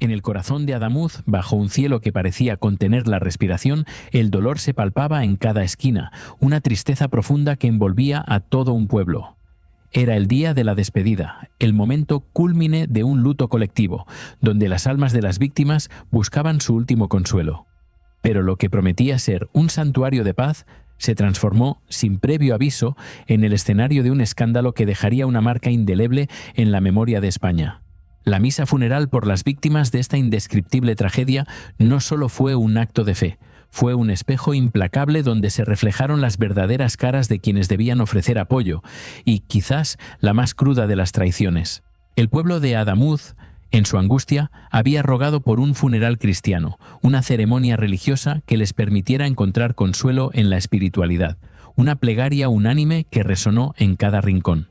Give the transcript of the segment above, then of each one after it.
En el corazón de Adamuz, bajo un cielo que parecía contener la respiración, el dolor se palpaba en cada esquina, una tristeza profunda que envolvía a todo un pueblo. Era el día de la despedida, el momento cúlmine de un luto colectivo, donde las almas de las víctimas buscaban su último consuelo. Pero lo que prometía ser un santuario de paz se transformó, sin previo aviso, en el escenario de un escándalo que dejaría una marca indeleble en la memoria de España. La misa funeral por las víctimas de esta indescriptible tragedia no solo fue un acto de fe, fue un espejo implacable donde se reflejaron las verdaderas caras de quienes debían ofrecer apoyo y, quizás, la más cruda de las traiciones. El pueblo de Adamuz, en su angustia, había rogado por un funeral cristiano, una ceremonia religiosa que les permitiera encontrar consuelo en la espiritualidad, una plegaria unánime que resonó en cada rincón.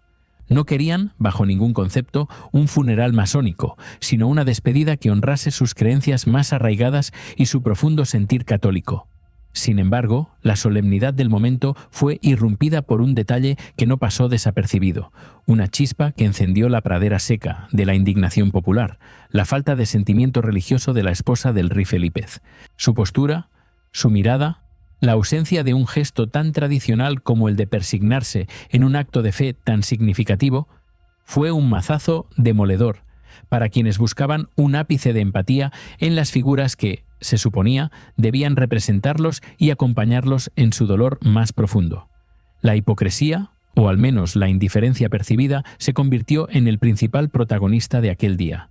No querían, bajo ningún concepto, un funeral masónico, sino una despedida que honrase sus creencias más arraigadas y su profundo sentir católico. Sin embargo, la solemnidad del momento fue irrumpida por un detalle que no pasó desapercibido, una chispa que encendió la pradera seca de la indignación popular, la falta de sentimiento religioso de la esposa del rey Felipe. Su postura, su mirada, la ausencia de un gesto tan tradicional como el de persignarse en un acto de fe tan significativo, fue un mazazo demoledor para quienes buscaban un ápice de empatía en las figuras que, se suponía, debían representarlos y acompañarlos en su dolor más profundo. La hipocresía, o al menos la indiferencia percibida, se convirtió en el principal protagonista de aquel día.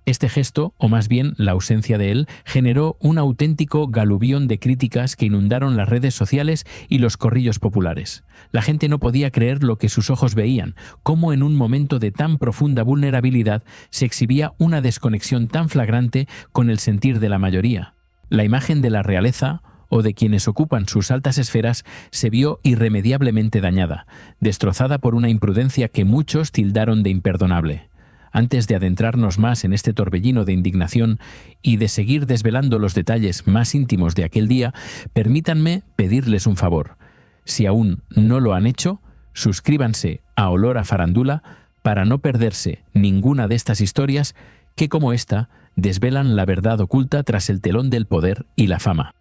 Este gesto, o más bien la ausencia de él, generó un auténtico galuvión de críticas que inundaron las redes sociales y los corrillos populares. La gente no podía creer lo que sus ojos veían, cómo en un momento de tan profunda vulnerabilidad se exhibía una desconexión tan flagrante con el sentir de la mayoría. La imagen de la realeza, o de quienes ocupan sus altas esferas, se vio irremediablemente dañada, destrozada por una imprudencia que muchos tildaron de imperdonable. Antes de adentrarnos más en este torbellino de indignación y de seguir desvelando los detalles más íntimos de aquel día, permítanme pedirles un favor. Si aún no lo han hecho, suscríbanse a Olor a Farándula para no perderse ninguna de estas historias que, como esta, desvelan la verdad oculta tras el telón del poder y la fama.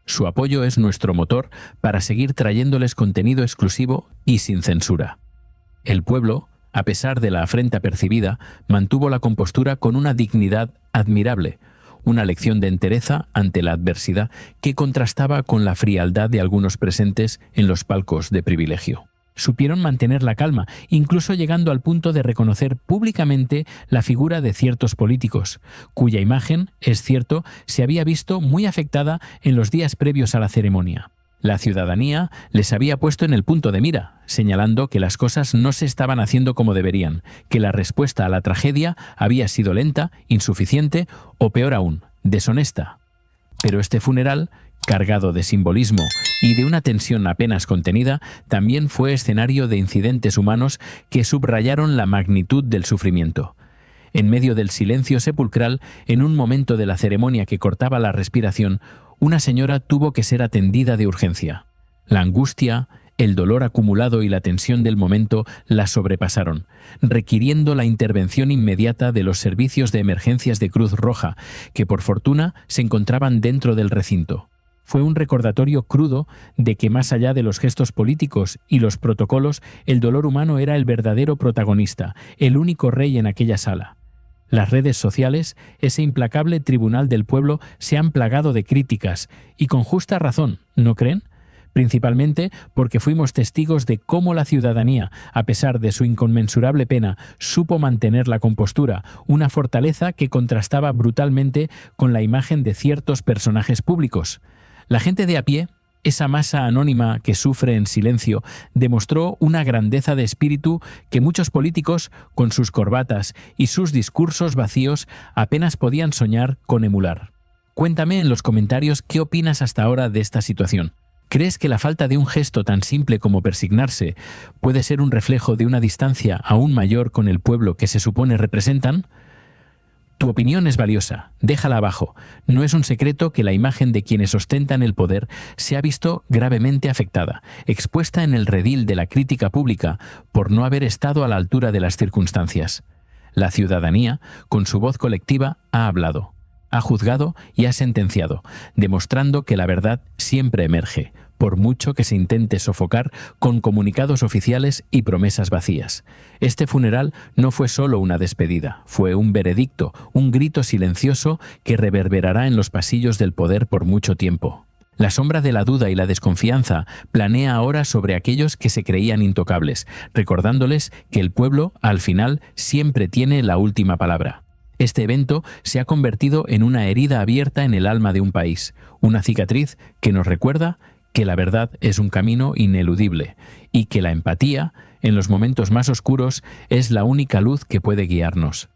Su apoyo es nuestro motor para seguir trayéndoles contenido exclusivo y sin censura. El pueblo, a pesar de la afrenta percibida, mantuvo la compostura con una dignidad admirable, una lección de entereza ante la adversidad que contrastaba con la frialdad de algunos presentes en los palcos de privilegio. Supieron mantener la calma, incluso llegando al punto de reconocer públicamente la figura de ciertos políticos, cuya imagen, es cierto, se había visto muy afectada en los días previos a la ceremonia. La ciudadanía les había puesto en el punto de mira, señalando que las cosas no se estaban haciendo como deberían, que la respuesta a la tragedia había sido lenta, insuficiente o, peor aún, deshonesta. Pero este funeral, cargado de simbolismo y de una tensión apenas contenida, también fue escenario de incidentes humanos que subrayaron la magnitud del sufrimiento. En medio del silencio sepulcral, en un momento de la ceremonia que cortaba la respiración, una señora tuvo que ser atendida de urgencia. La angustia, el dolor acumulado y la tensión del momento la sobrepasaron, requiriendo la intervención inmediata de los servicios de emergencias de Cruz Roja, que por fortuna se encontraban dentro del recinto. Fue un recordatorio crudo de que más allá de los gestos políticos y los protocolos, el dolor humano era el verdadero protagonista, el único rey en aquella sala. Las redes sociales, ese implacable tribunal del pueblo, se han plagado de críticas, y con justa razón, ¿no creen? Principalmente porque fuimos testigos de cómo la ciudadanía, a pesar de su inconmensurable pena, supo mantener la compostura, una fortaleza que contrastaba brutalmente con la imagen de ciertos personajes públicos. La gente de a pie, esa masa anónima que sufre en silencio, demostró una grandeza de espíritu que muchos políticos, con sus corbatas y sus discursos vacíos, apenas podían soñar con emular. Cuéntame en los comentarios qué opinas hasta ahora de esta situación. ¿Crees que la falta de un gesto tan simple como persignarse puede ser un reflejo de una distancia aún mayor con el pueblo que se supone representan? Tu opinión es valiosa, déjala abajo. No es un secreto que la imagen de quienes ostentan el poder se ha visto gravemente afectada, expuesta en el redil de la crítica pública por no haber estado a la altura de las circunstancias. La ciudadanía, con su voz colectiva, ha hablado. Ha juzgado y ha sentenciado, demostrando que la verdad siempre emerge, por mucho que se intente sofocar con comunicados oficiales y promesas vacías. Este funeral no fue solo una despedida, fue un veredicto, un grito silencioso que reverberará en los pasillos del poder por mucho tiempo. La sombra de la duda y la desconfianza planea ahora sobre aquellos que se creían intocables, recordándoles que el pueblo, al final, siempre tiene la última palabra. Este evento se ha convertido en una herida abierta en el alma de un país, una cicatriz que nos recuerda que la verdad es un camino ineludible y que la empatía, en los momentos más oscuros, es la única luz que puede guiarnos.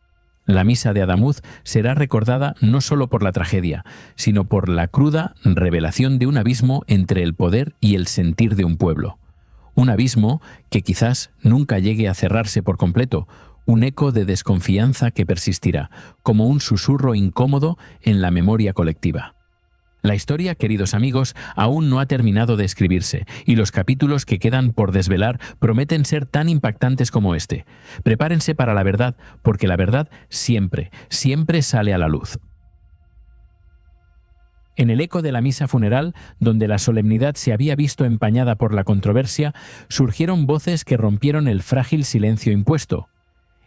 La misa de Adamuz será recordada no solo por la tragedia, sino por la cruda revelación de un abismo entre el poder y el sentir de un pueblo. Un abismo que quizás nunca llegue a cerrarse por completo, un eco de desconfianza que persistirá, como un susurro incómodo en la memoria colectiva. La historia, queridos amigos, aún no ha terminado de escribirse, y los capítulos que quedan por desvelar prometen ser tan impactantes como este. Prepárense para la verdad, porque la verdad siempre, siempre sale a la luz. En el eco de la misa funeral, donde la solemnidad se había visto empañada por la controversia, surgieron voces que rompieron el frágil silencio impuesto.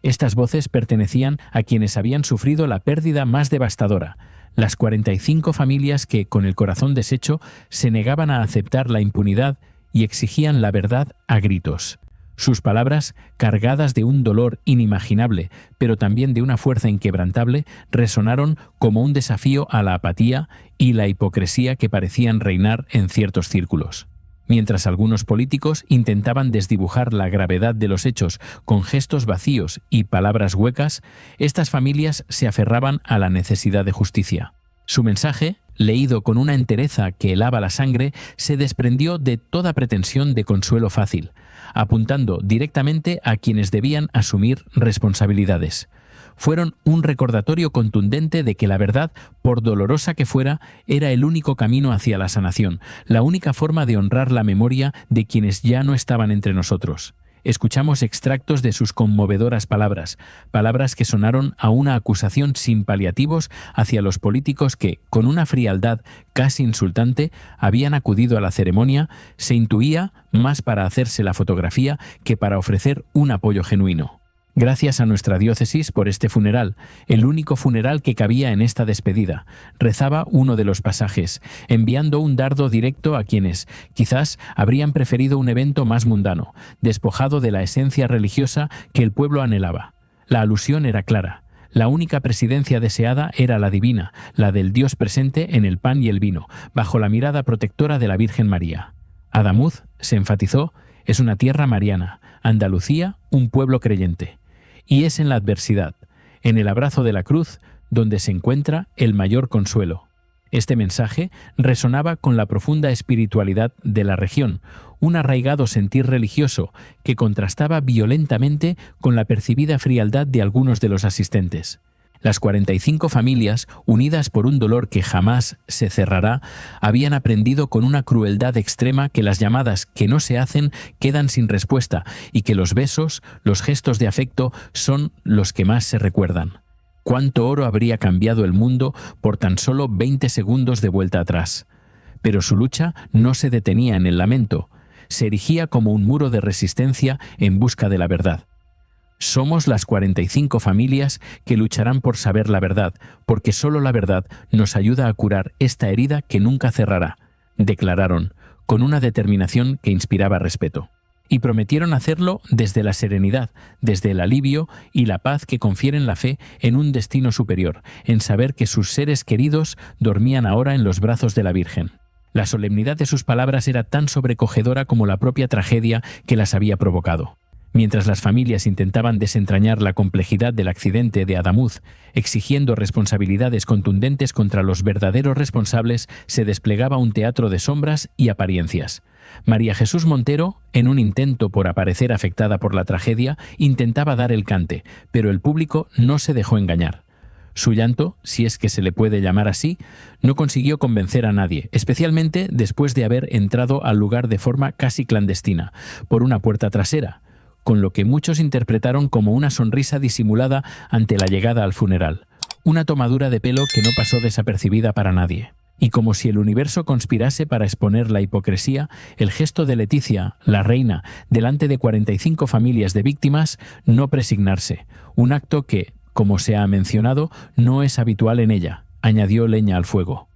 Estas voces pertenecían a quienes habían sufrido la pérdida más devastadora, las 45 familias que, con el corazón deshecho, se negaban a aceptar la impunidad y exigían la verdad a gritos. Sus palabras, cargadas de un dolor inimaginable, pero también de una fuerza inquebrantable, resonaron como un desafío a la apatía y la hipocresía que parecían reinar en ciertos círculos. Mientras algunos políticos intentaban desdibujar la gravedad de los hechos con gestos vacíos y palabras huecas, estas familias se aferraban a la necesidad de justicia. Su mensaje, leído con una entereza que helaba la sangre, se desprendió de toda pretensión de consuelo fácil, apuntando directamente a quienes debían asumir responsabilidades. Fueron un recordatorio contundente de que la verdad, por dolorosa que fuera, era el único camino hacia la sanación, la única forma de honrar la memoria de quienes ya no estaban entre nosotros. Escuchamos extractos de sus conmovedoras palabras, palabras que sonaron a una acusación sin paliativos hacia los políticos que, con una frialdad casi insultante, habían acudido a la ceremonia. Se intuía más para hacerse la fotografía que para ofrecer un apoyo genuino. Gracias a nuestra diócesis por este funeral, el único funeral que cabía en esta despedida, rezaba uno de los pasajes, enviando un dardo directo a quienes, quizás, habrían preferido un evento más mundano, despojado de la esencia religiosa que el pueblo anhelaba. La alusión era clara. La única presidencia deseada era la divina, la del Dios presente en el pan y el vino, bajo la mirada protectora de la Virgen María. Adamuz, se enfatizó, es una tierra mariana, Andalucía, un pueblo creyente. Y es en la adversidad, en el abrazo de la cruz, donde se encuentra el mayor consuelo. Este mensaje resonaba con la profunda espiritualidad de la región, un arraigado sentir religioso que contrastaba violentamente con la percibida frialdad de algunos de los asistentes. Las 45 familias, unidas por un dolor que jamás se cerrará, habían aprendido con una crueldad extrema que las llamadas que no se hacen quedan sin respuesta y que los besos, los gestos de afecto son los que más se recuerdan. ¿Cuánto oro habría cambiado el mundo por tan solo 20 segundos de vuelta atrás? Pero su lucha no se detenía en el lamento, se erigía como un muro de resistencia en busca de la verdad. Somos las 45 familias que lucharán por saber la verdad, porque solo la verdad nos ayuda a curar esta herida que nunca cerrará, declararon, con una determinación que inspiraba respeto. Y prometieron hacerlo desde la serenidad, desde el alivio y la paz que confieren la fe en un destino superior, en saber que sus seres queridos dormían ahora en los brazos de la Virgen. La solemnidad de sus palabras era tan sobrecogedora como la propia tragedia que las había provocado. Mientras las familias intentaban desentrañar la complejidad del accidente de Adamuz, exigiendo responsabilidades contundentes contra los verdaderos responsables, se desplegaba un teatro de sombras y apariencias. María Jesús Montero, en un intento por aparecer afectada por la tragedia, intentaba dar el cante, pero el público no se dejó engañar. Su llanto, si es que se le puede llamar así, no consiguió convencer a nadie, especialmente después de haber entrado al lugar de forma casi clandestina, por una puerta trasera, con lo que muchos interpretaron como una sonrisa disimulada ante la llegada al funeral. una tomadura de pelo que no pasó desapercibida para nadie. Y como si el universo conspirase para exponer la hipocresía, el gesto de Leticia, la reina, delante de 45 familias de víctimas, no presignarse, un acto que, como se ha mencionado, no es habitual en ella, añadió leña al fuego.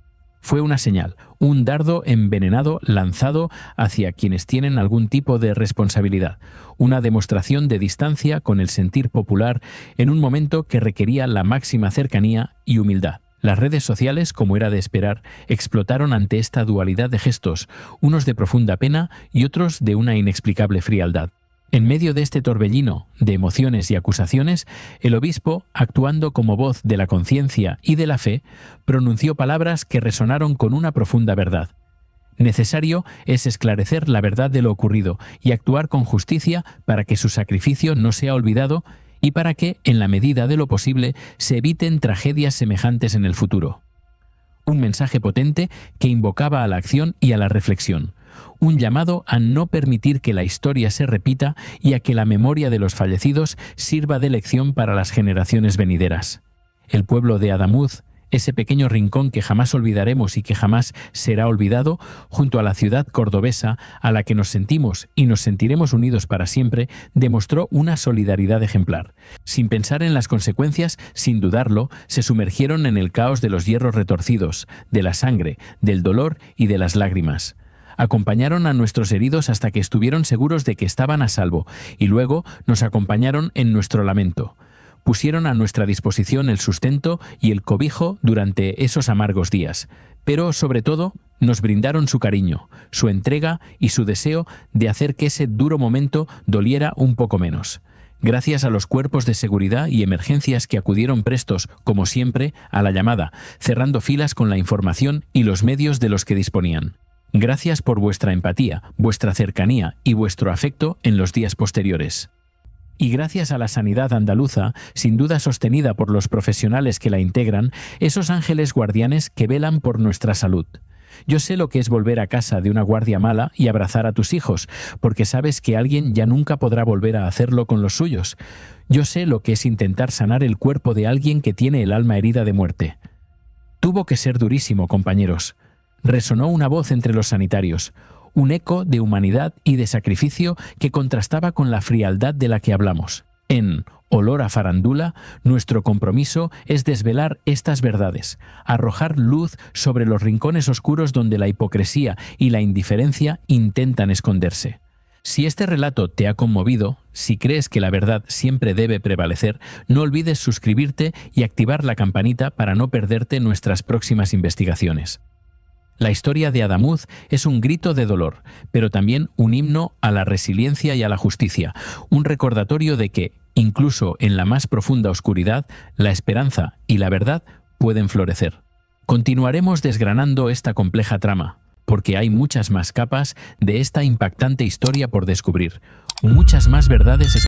Fue una señal, un dardo envenenado lanzado hacia quienes tienen algún tipo de responsabilidad, una demostración de distancia con el sentir popular en un momento que requería la máxima cercanía y humildad. Las redes sociales, como era de esperar, explotaron ante esta dualidad de gestos, unos de profunda pena y otros de una inexplicable frialdad. En medio de este torbellino de emociones y acusaciones, el obispo, actuando como voz de la conciencia y de la fe, pronunció palabras que resonaron con una profunda verdad. Necesario es esclarecer la verdad de lo ocurrido y actuar con justicia para que su sacrificio no sea olvidado y para que, en la medida de lo posible, se eviten tragedias semejantes en el futuro. Un mensaje potente que invocaba a la acción y a la reflexión. Un llamado a no permitir que la historia se repita y a que la memoria de los fallecidos sirva de lección para las generaciones venideras. El pueblo de Adamuz, ese pequeño rincón que jamás olvidaremos y que jamás será olvidado, junto a la ciudad cordobesa a la que nos sentimos y nos sentiremos unidos para siempre, demostró una solidaridad ejemplar. Sin pensar en las consecuencias, sin dudarlo, se sumergieron en el caos de los hierros retorcidos, de la sangre, del dolor y de las lágrimas. Acompañaron a nuestros heridos hasta que estuvieron seguros de que estaban a salvo, y luego nos acompañaron en nuestro lamento. Pusieron a nuestra disposición el sustento y el cobijo durante esos amargos días, pero sobre todo nos brindaron su cariño, su entrega y su deseo de hacer que ese duro momento doliera un poco menos. Gracias a los cuerpos de seguridad y emergencias que acudieron prestos, como siempre, a la llamada, cerrando filas con la información y los medios de los que disponían. Gracias por vuestra empatía, vuestra cercanía y vuestro afecto en los días posteriores. Y gracias a la sanidad andaluza, sin duda sostenida por los profesionales que la integran, esos ángeles guardianes que velan por nuestra salud. Yo sé lo que es volver a casa de una guardia mala y abrazar a tus hijos, porque sabes que alguien ya nunca podrá volver a hacerlo con los suyos. Yo sé lo que es intentar sanar el cuerpo de alguien que tiene el alma herida de muerte. Tuvo que ser durísimo, compañeros. Resonó una voz entre los sanitarios, un eco de humanidad y de sacrificio que contrastaba con la frialdad de la que hablamos. En Olor a Farándula, nuestro compromiso es desvelar estas verdades, arrojar luz sobre los rincones oscuros donde la hipocresía y la indiferencia intentan esconderse. Si este relato te ha conmovido, si crees que la verdad siempre debe prevalecer, no olvides suscribirte y activar la campanita para no perderte nuestras próximas investigaciones. La historia de Adamuz es un grito de dolor, pero también un himno a la resiliencia y a la justicia, un recordatorio de que, incluso en la más profunda oscuridad, la esperanza y la verdad pueden florecer. Continuaremos desgranando esta compleja trama, porque hay muchas más capas de esta impactante historia por descubrir, muchas más verdades